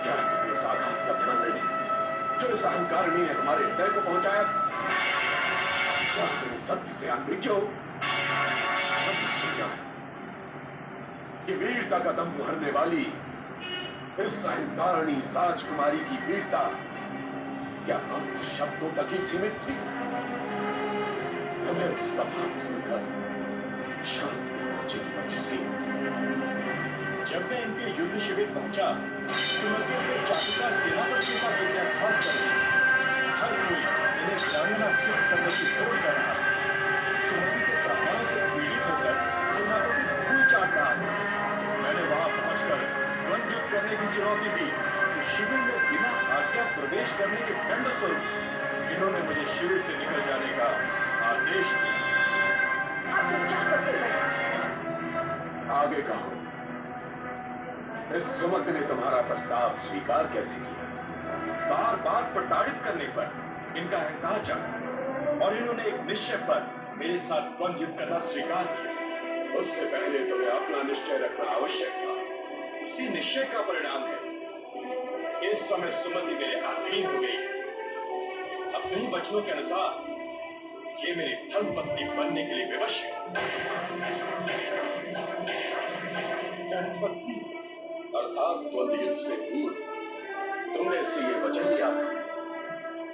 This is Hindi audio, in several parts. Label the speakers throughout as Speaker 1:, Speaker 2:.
Speaker 1: क्या तुम्हें उस आघात का ध्यान नहीं जो इस अहंकारिणी ने हमारे हृदय को पहुंचाया? क्या तुम सत्य से अनभिज्ञ हो? ये वीरता का दम भरने वाली इस अहंकारिणी राजकुमारी की वीरता क्या मात्र शब्दों तक ही सीमित थी? हमें उसका भाव सुनकर शांति पहुंचे की वजह से
Speaker 2: जब मैं इनके युद्ध शिविर पहुंचा, सुमति अपने चाटुकार सेना पर चूका विद्याभ्यास कर रही। हर कोई इन्हें ग्रामीणा सिद्ध करने की दौड़ कर रहा। सुमति के प्रहारों से पीड़ित होकर सेनापति धूल चाट रहा था। मैंने वहां पहुंचकर द्वंद्व युद्ध करने की चुनौती दी तो शिविर में बिना आज्ञा प्रवेश करने के दंड स्वरूप इन्होंने मुझे शिविर से निकल जाने का आदेश दिया।
Speaker 3: अब तुम जा सकते हो।
Speaker 1: आगे कहो, इस सुमति ने तुम्हारा प्रस्ताव स्वीकार कैसे किया?
Speaker 2: बार बार प्रताड़ित करने पर इनका अहंकार जागा और इन्होंने एक निश्चय पर मेरे साथ द्वंद्व युद्ध करना स्वीकार किया।
Speaker 1: उससे पहले तुम्हें अपना निश्चय रखना आवश्यक था।
Speaker 2: उसी निश्चय का परिणाम है इस समय सुमति मेरे अधीन हो गई। अपने ही वचनों के अनुसार ये मेरी धर्मपत्नी बनने के लिए विवश है। धर्मपत्नी
Speaker 1: अर्थात द्वंद्व युद्ध से पूर्व तुमने इससे ये वचन लिया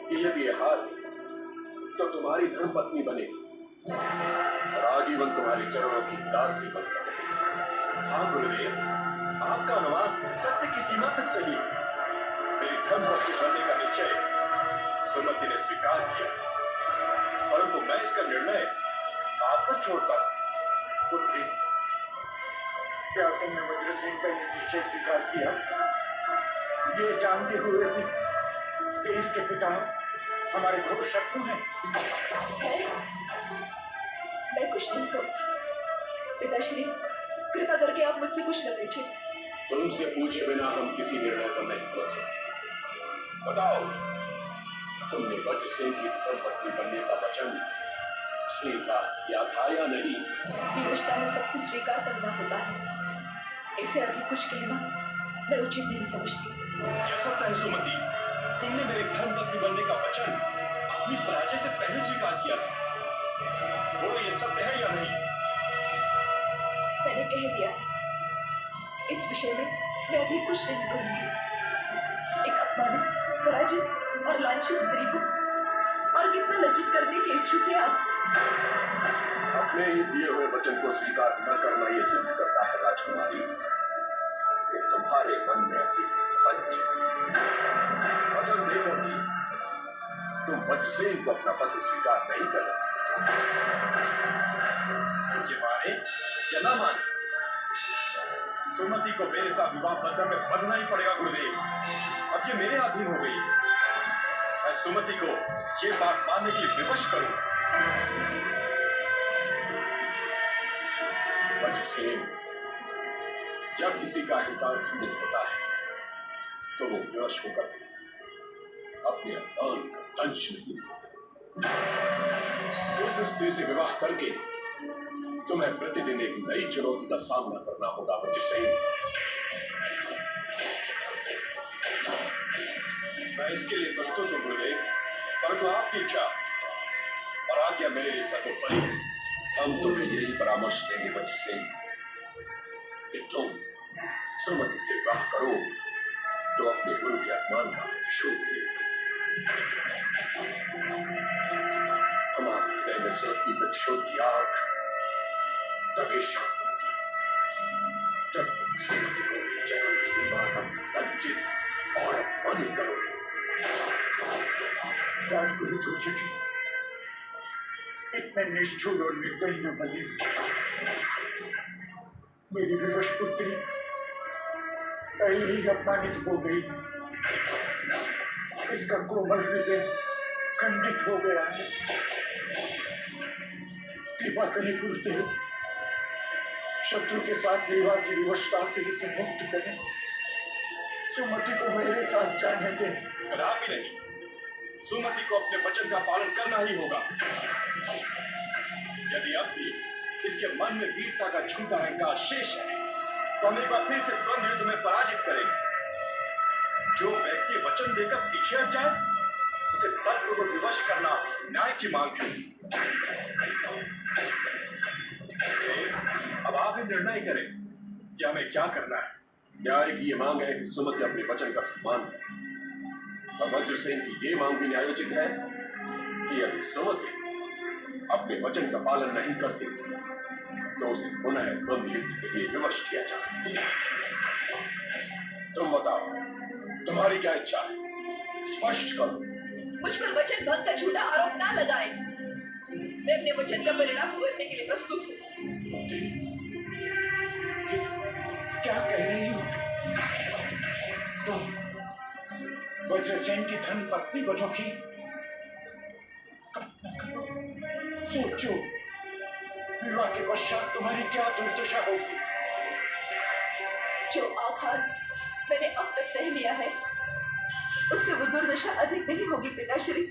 Speaker 1: कि यदि ये हार तो तुम्हारी धर्मपत्नी बनेगी और आजीवन तुम्हारे चरणों की दासी बनकर रहेगी।
Speaker 2: हाँ गुरुदेव, आपका अनुमान सत्य की सीमा तक सही है। मेरी धर्मपत्नी बनने का निश्चय सुमति ने स्वीकार किया, परंतु मैं इसका निर्णय आप पर छोड़ता हूं। पुत्री, क्या तुमने वज्रसेन का ये निश्चय स्वीकार किया, ये जानते हुए कि इसके पिता हमारे घोर शत्रु हैं?
Speaker 3: मैं कुछ नहीं कहूंगी। पिताश्री, कृपा करके आप मुझसे कुछ न पूछे।
Speaker 1: तुमसे पूछे बिना हम किसी निर्णय पर नहीं पहुंच सकते। बताओ, तुमने वज्रसेन की धर्मपत्नी बनने का वचन स्वीकार किया था या नहीं?
Speaker 3: विवशता में सब कुछ स्वीकार करना होता है। इससे अधिक कुछ कहना मैं उचित नहीं समझती।
Speaker 2: यह सत्य है सुमति, तुमने मेरे धर्मपत्नी बनने का वचन अपनी पराजय से पहले स्वीकार किया था। बोलो, यह सत्य है या नहीं?
Speaker 3: मैंने कह दिया है, इस विषय में मैं अधिक कुछ नहीं कहूंगी। एक अपमानित, पराजित और लांछित स्त्री को और कितना लज्जित करने के इच्छुक है आप।
Speaker 1: अपने ही दिए हुए वचन को स्वीकार न करना यह सिद्ध करता है राजकुमारी कि तुम्हारे मन में अभी पंच वचन देकर भी तुम वज्रसेन को अपना पति स्वीकार नहीं कर रहे।
Speaker 2: ये माने या ना माने, सुमति को मेरे साथ विवाह बंधन में बंधना ही पड़ेगा गुरुदेव। अब ये मेरे अधीन हो गई। मैं सुमति को ये बात मानने के लिए विवश करूंगा।
Speaker 1: वज्रसेन, जब किसी का अहंकार खंडित होता है तो वो विवश होकर अपने अभिमान का दंश नहीं होता। इस स्त्री से विवाह करके तुम्हें प्रतिदिन एक नई चुनौती का सामना करना होगा वज्रसेन।
Speaker 2: मैं इसके लिए प्रस्तुत हूं गुरुदेव, परंतु आपकी इच्छा और आज्ञा मेरे लिए सर्वोपरि है।
Speaker 1: हम तुम्हें यही परामर्श देंगे वज्रसेन कि तुम सुमति से विवाह करो तो अपने गुरु के अपमान का प्रतिशोध ले। हमारे हृदय में सुलगती प्रतिशोध की आग तभी शांत होगी जब तुम सुमति को चरम सीमा तक वंचित और अपमानित करोगे।
Speaker 2: राजगुरु दुर्जटी, इतने निष्ठुर और निर्दयी न बने। मेरी विवश पुत्री पहले ही अपमानित हो गई है। इसका कोमल हृदय खंडित हो गया है। कृपा करें गुरुदेव, शत्रु के साथ विवाह की विवशता से इसे मुक्त करें। सुमति को मेरे साथ जाने दें। कदापि नहीं, सुमति को अपने वचन का पालन करना ही होगा। यदि अब भी इसके मन में वीरता का झूठा अहंकार शेष है तो हम एक बार फिर से द्वंद्व युद्ध में पराजित करेंगे। जो व्यक्ति वचन देकर पीछे हट जाए उसे बलपूर्वक विवश करना न्याय की मांग है। अब आप ही निर्णय करें कि हमें क्या करना है।
Speaker 1: न्याय की ये मांग है कि सुमति अपने वचन का सम्मान करे, और वज्रसेन की ये मांग भी न्यायोचित है कि यदि सुमति अपने वचन का पालन नहीं करती तो उसे पुनः द्वंद्व युद्ध के लिए विवश किया जाए। तुम बताओ, तुम्हारी क्या इच्छा है? स्पष्ट करो।
Speaker 3: मुझ पर वचन भंग का झूठा आरोप ना लगाए। मैं अपने वचन का परिणाम भुगतने के लिए प्रस्तुत हूँ।
Speaker 2: क्या कह रही हो तुम? वज्रसेन की धर्म पत्नी बनोगी? कल्पना करो, सोचो, विवाह के पश्चात तुम्हारी क्या दुर्दशा होगी।
Speaker 3: जो आघात मैंने अब तक सह लिया है उससे वो दुर्दशा अधिक नहीं होगी पिताश्री।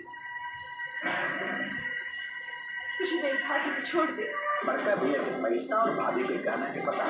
Speaker 3: मुझे मेरे भाग्य को छोड़ दे।
Speaker 4: बड़का भैया के पैसा और भाभी के गाना के पता